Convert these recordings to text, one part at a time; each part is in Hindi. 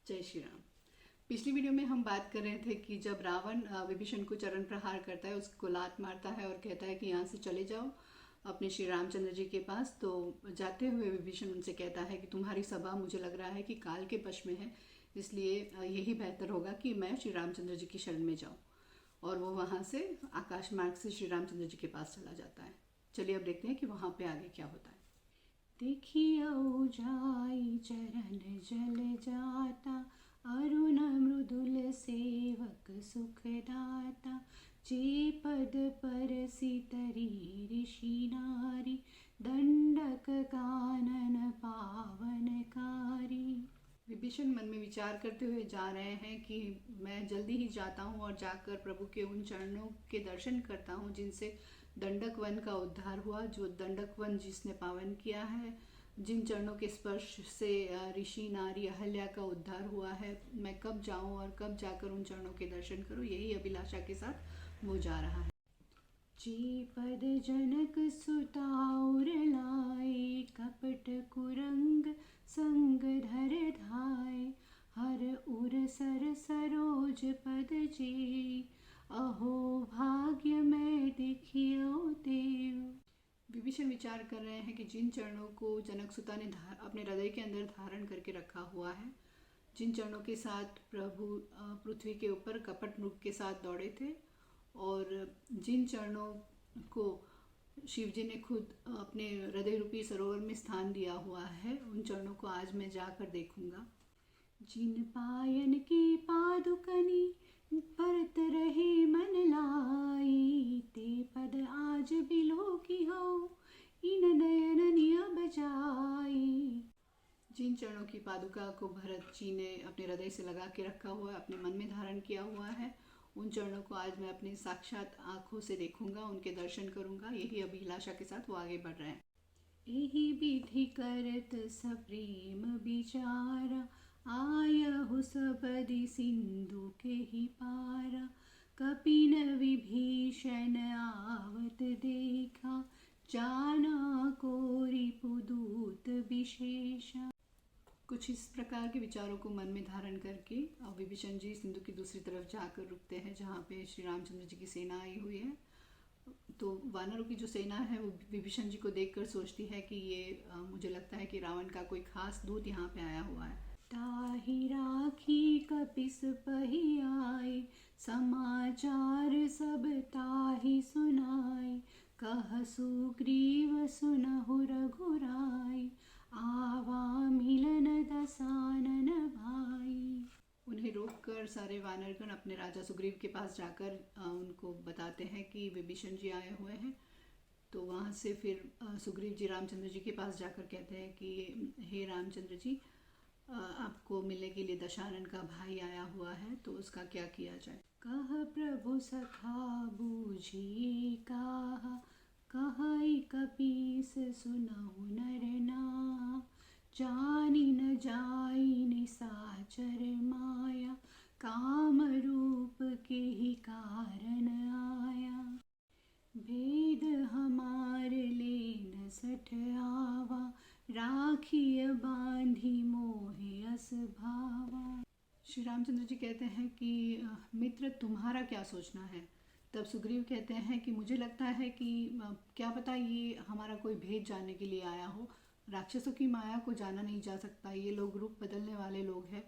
जय श्री राम। पिछली वीडियो में हम बात कर रहे थे कि जब रावण विभीषण को चरण प्रहार करता है, उसको लात मारता है और कहता है कि यहाँ से चले जाओ अपने श्री रामचंद्र जी के पास। तो जाते हुए विभीषण उनसे कहता है कि तुम्हारी सभा मुझे लग रहा है कि काल के वश में है, इसलिए यही बेहतर होगा कि मैं श्री रामचंद्र जी की शरण में जाऊँ। और वो वहाँ से आकाश मार्ग से श्री रामचंद्र जी के पास चला जाता है। चलिए अब देखते हैं कि वहाँ पे आगे क्या होता है। देखियो जाई चरण जल जाता, अरुण मृदुल सेवक सुखदाता। जे पद परसि तरी ऋषि नारी, दंडक कानन पावनकारी। विभीषण मन में विचार करते हुए जा रहे हैं कि मैं जल्दी ही जाता हूँ और जाकर प्रभु के उन चरणों के दर्शन करता हूँ जिनसे दंडक वन का उद्धार हुआ, जो दंडक वन जिसने पावन किया है, जिन चरणों के स्पर्श से ऋषि नारी अहल्या का उद्धार हुआ है। मैं कब जाऊं और कब जाकर उन चरणों के दर्शन करूं, यही अभिलाषा के साथ वो जा रहा है। जे पद जनक सुताउर लाए, कपट कुरंग संग धर धाय। हर उर सर सरोज पद जे, अहो भाग्य मैं देखियो देव। विभीषण विचार कर रहे हैं कि जिन चरणों को जनक सुता ने अपने हृदय के अंदर धारण करके रखा हुआ है, जिन चरणों के साथ प्रभु पृथ्वी के ऊपर कपट मृग के साथ दौड़े थे, और जिन चरणों को शिव जी ने खुद अपने हृदय रूपी सरोवर में स्थान दिया हुआ है, उन चरणों को आज मैं जाकर देखूंगा। जिन पायन की पादुकनी, परत रहे मन लाई। ते पद आज बिलो की हो, इन नयन निय बजाई। जिन चरणों की पादुका को भरत जी ने अपने हृदय से लगा के रखा हुआ है, अपने मन में धारण किया हुआ है, उन चरणों को आज मैं अपनी साक्षात आंखों से देखूंगा, उनके दर्शन करूंगा। यही अभिलाषा के साथ वो आगे बढ़ रहे हैं। एहि विधि करत सप्रेम विचारा, आयहु सबदि सिंधु के ही पारा। कपिन विभीषण आवत देखा, जाना को रिपुदूत विशेषा। कुछ इस प्रकार के विचारों को मन में धारण करके विभीषण जी सिंधु की दूसरी तरफ जाकर रुकते हैं, जहाँ पे श्री रामचंद्र जी की सेना आई हुई है। तो वानरों की जो सेना है वो विभीषण जी को देखकर सोचती है कि ये मुझे लगता है कि रावण का कोई खास दूत यहाँ पे आया हुआ है। ताहि राखी कपिस पही आए, समाचार सब ताहि सुनाए। कह सुग्रीव सुनहु रघुराई, आवा मिलन दसानन भाई। उन्हें रोककर सारे वानरगण अपने राजा सुग्रीव के पास जाकर उनको बताते हैं कि विभीषण जी आए हुए हैं। तो वहाँ से फिर सुग्रीव जी रामचंद्र जी के पास जाकर कहते हैं कि हे रामचंद्र जी, आपको मिलने के लिए दशानन का भाई आया हुआ है, तो उसका क्या किया जाए। कह प्रभु सखा बूझी कहा, कहई कपीस सुनहु नर ना। जानी न जाई निसाचर माया, काम रूप के ही कारण आया। भेद हमार लेन सठ आवा, राखिय बांधी मोहे अस भावा। श्री रामचंद्र जी कहते हैं कि मित्र, तुम्हारा क्या सोचना है। तब सुग्रीव कहते हैं कि मुझे लगता है कि क्या पता ये हमारा कोई भेद जानने के लिए आया हो। राक्षसों की माया को जाना नहीं जा सकता, ये लोग रूप बदलने वाले लोग हैं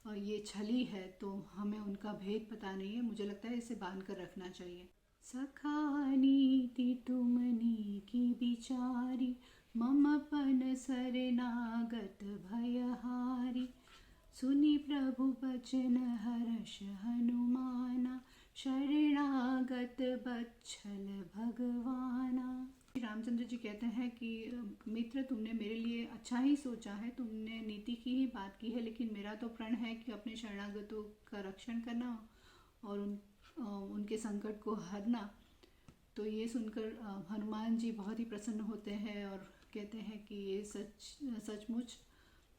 और ये छली है, तो हमें उनका भेद पता नहीं है। मुझे लगता है इसे बांध कर रखना चाहिए। सखा नीति तुमनी की बिचारी, ममपन शरणागत भयहारी। सुनि प्रभु बचन हर्ष हनुमाना, शरणागत बच्छल भगवाना। रामचंद्र जी कहते हैं कि मित्र, तुमने मेरे लिए अच्छा ही सोचा है, तुमने नीति की ही बात की है, लेकिन मेरा तो प्रण है कि अपने शरणागतों का रक्षण करना और उनके संकट को हरना। तो ये सुनकर हनुमान जी बहुत ही प्रसन्न होते हैं और कहते हैं कि ये सचमुच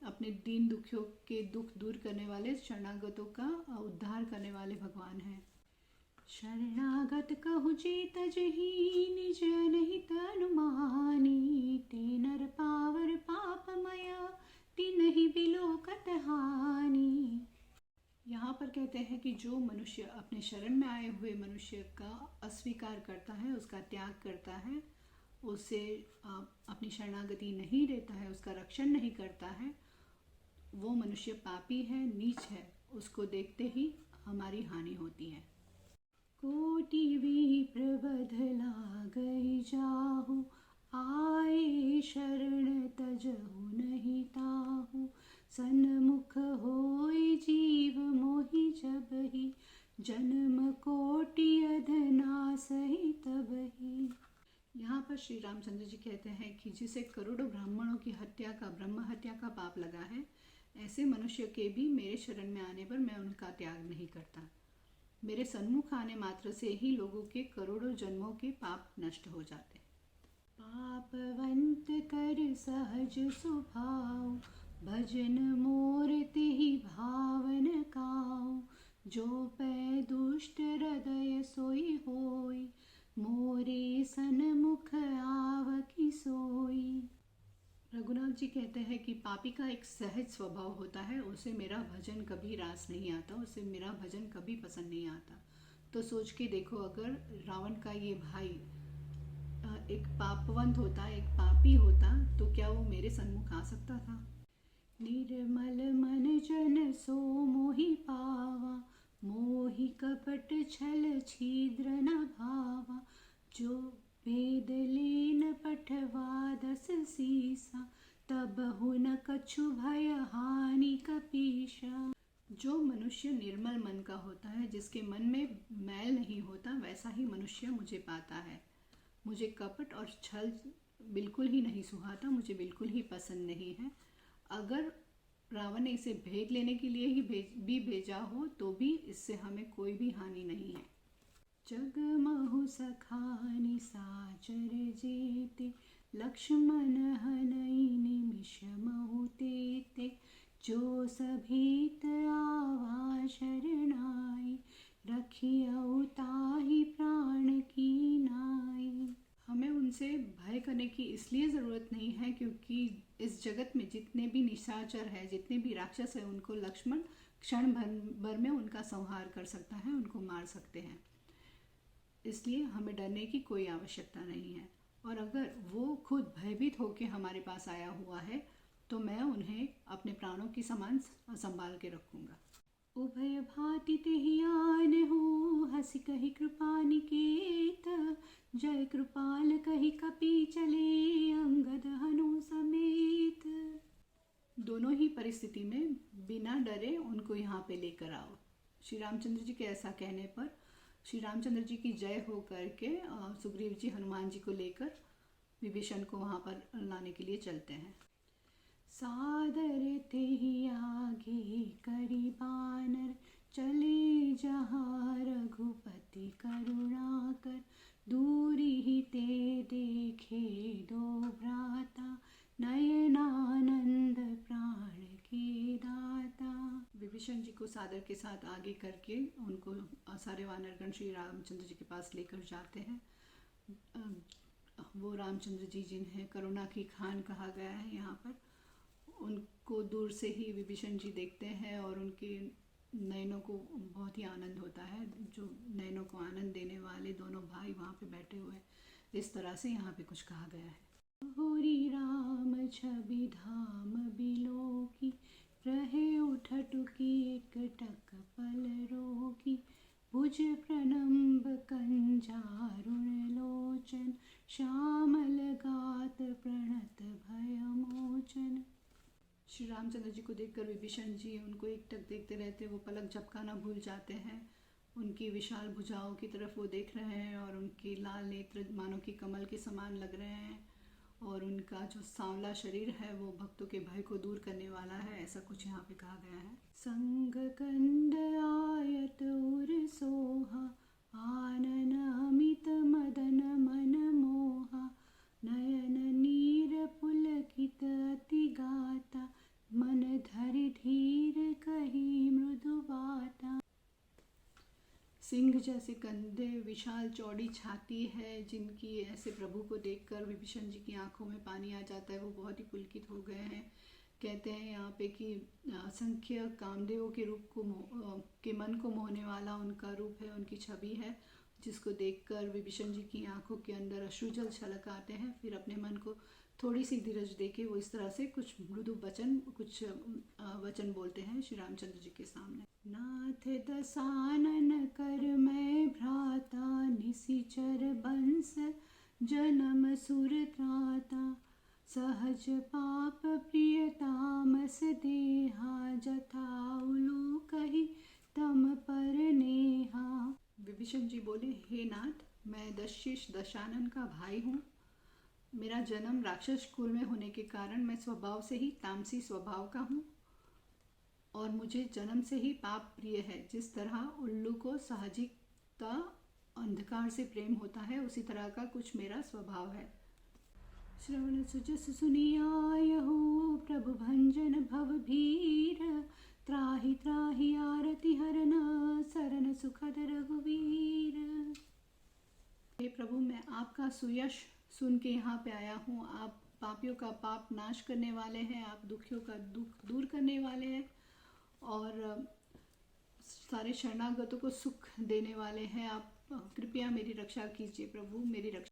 अपने दीन दुखियों के दुख दूर करने वाले, शरणागतों का उद्धार करने वाले भगवान हैं। शरणागत कहु चेत जही, निज अनहित अनुमानी। ते नर पावर पापमय, तिनहि बिलोकत हानि। कहते हैं कि जो मनुष्य अपने शरण में आए हुए मनुष्य का अस्वीकार करता है, उसका त्याग करता है, उसे अपनी शरणागति नहीं देता है, उसका रक्षण नहीं करता है, वो मनुष्य पापी है, नीच है। उसको देखते ही हमारी हानि होती है। कोटि विप्र बदला गई जाहु, आए शरण तजहु नहीं ताहु। सन्मुख होई जीव मोहि जबहि, जन्म कोटि अधना सही तबहि। यहाँ पर श्री रामचंद्र जी कहते हैं कि जिसे करोड़ों ब्राह्मणों की हत्या का, ब्रह्म हत्या का पाप लगा है, ऐसे मनुष्य के भी मेरे शरण में आने पर मैं उनका त्याग नहीं करता। मेरे सन्मुख आने मात्र से ही लोगों के करोड़ों जन्मों के पाप नष्ट हो जाते हैं। पापवंत कर सहज सुभाव, भजन मोर तिहि भावन काऊ। जो पै दुष्ट हृदय सोई होई, मोरे सन्मुख आवकी सोई। रघुनाथ जी कहते हैं कि पापी का एक सहज स्वभाव होता है, उसे मेरा भजन कभी रास नहीं आता, उसे मेरा भजन कभी पसंद नहीं आता। तो सोच के देखो, अगर रावण का ये भाई एक पापवंत होता, एक पापी होता, तो क्या वो मेरे सन्मुख आ सकता था? निर्मल मन जन सो मोहि पावा, मोहि कपट छल छिद्र न भावा। जो वेद लेन पठवा दस सीसा, तब हुन कछु भय हानि कपीसा। जो मनुष्य निर्मल मन का होता है, जिसके मन में मैल नहीं होता, वैसा ही मनुष्य मुझे पाता है। मुझे कपट और छल बिल्कुल ही नहीं सुहाता, मुझे बिल्कुल ही पसंद नहीं है। अगर रावण ने इसे भेद लेने के लिए ही भेजा हो, तो भी इससे हमें कोई भी हानि नहीं है। जग महु सखानि साचर जेते, लक्ष्मण हनई निमिष महु तेते। जो सभीत आवा शरणाई, रखियउ ताहि प्राण की नाई। हमें उनसे भय करने की इसलिए ज़रूरत नहीं है क्योंकि इस जगत में जितने भी निशाचर है, जितने भी राक्षस है, उनको लक्ष्मण क्षण भर में उनका संहार कर सकता है, उनको मार सकते हैं। इसलिए हमें डरने की कोई आवश्यकता नहीं है। और अगर वो खुद भयभीत होकर हमारे पास आया हुआ है, तो मैं उन्हें अपने प्राणों की समान संभाल के रखूँगा। उभय भाति तेहि आनहु, हसि कहि कृपा निकेत। जय कृपाल कहि कपि चले, अंगद हनु समेत। दोनों ही परिस्थिति में बिना डरे उनको यहाँ पे लेकर आओ। श्री रामचंद्र जी के ऐसा कहने पर श्री रामचंद्र जी की जय हो करके सुग्रीव जी हनुमान जी को लेकर विभीषण को वहाँ पर लाने के लिए चलते हैं। सादर तेहि आगे करि बानर, चले जहाँ रघुपति करुणाकर। दूरी ही ते देखे दो भ्राता, नयनानंद प्राण के दाता। विभीषण जी को सादर के साथ आगे करके उनको सारे वानरगण श्री रामचंद्र जी के पास लेकर जाते हैं। वो रामचंद्र जी जिन्हें करुणा की खान कहा गया है, यहाँ पर उनको दूर से ही विभीषण जी देखते हैं और उनके नयनों को बहुत ही आनंद होता है। जो नयनों को आनंद देने वाले दोनों भाई वहाँ पे बैठे हुए हैं, इस तरह से यहाँ पे कुछ कहा गया है। हुरी राम छवि धाम बिलोकी, रहे उठटुकी एकटक पल रोकी। भुज प्रणम्ब कंजारुण लोचन, श्यामल गात प्रणत भय मोचन। श्री रामचंद्र जी को देखकर विभीषण जी उनको एकटक देखते रहते, वो पलक झपकाना भूल जाते हैं। उनकी विशाल भुजाओं की तरफ वो देख रहे हैं और उनके लाल नेत्र मानो कि कमल के समान लग रहे हैं, और उनका जो सांवला शरीर है वो भक्तों के भय को दूर करने वाला है, ऐसा कुछ यहाँ पे कहा गया है। संग कंद आयत उर सोहा, आनन अमित मदन मन मोहा। नयन नीर पुलकित अति गाता, मन धरि धीर कही मृदु बाता। सिंह जैसे कंधे, विशाल चौड़ी छाती है, जिनकी ऐसे प्रभु को देखकर विभीषण जी की आंखों में पानी आ जाता है। वो बहुत ही पुलकित हो गए हैं। कहते हैं यहाँ पे कि असंख्य कामदेवों के रूप को के मन को मोहने वाला उनका रूप है, उनकी छवि है, जिसको देखकर विभीषण जी की आंखों के अंदर अश्रुजल छलक आते हैं। फिर अपने मन को थोड़ी सी धीरज देके वो इस तरह से कुछ मृदु वचन वचन बोलते हैं श्री रामचंद्र जी के सामने। नाथ दसानन कर मैं भ्राता, निशिचर बंस जन्म सुर त्राता, सहज पाप प्रिय तामस देहा, जथा उलोक ही तम पर नेहा। विभीषण जी बोले, हे नाथ, मैं दशशीष दशानन का भाई हूँ। मेरा जन्म राक्षस कुल में होने के कारण मैं स्वभाव से ही तामसी स्वभाव का हूँ और मुझे जन्म से ही पाप प्रिय है। जिस तरह उल्लू को साहजिकता अंधकार से प्रेम होता है, उसी तरह का कुछ मेरा स्वभाव है। श्रवण सुजस सुनियायहु, प्रभु भंजन भव भीर, त्राहि त्राहि आरति हरन, सरन सुखद रघुवीर। हे प्रभु, मैं आपका सुयश सुन के यहाँ पे आया हूँ। आप पापियों का पाप नाश करने वाले हैं, आप दुखियों का दुख दूर करने वाले हैं और सारे शरणागतों को सुख देने वाले हैं। आप कृपया मेरी रक्षा कीजिए प्रभु, मेरी रक्षा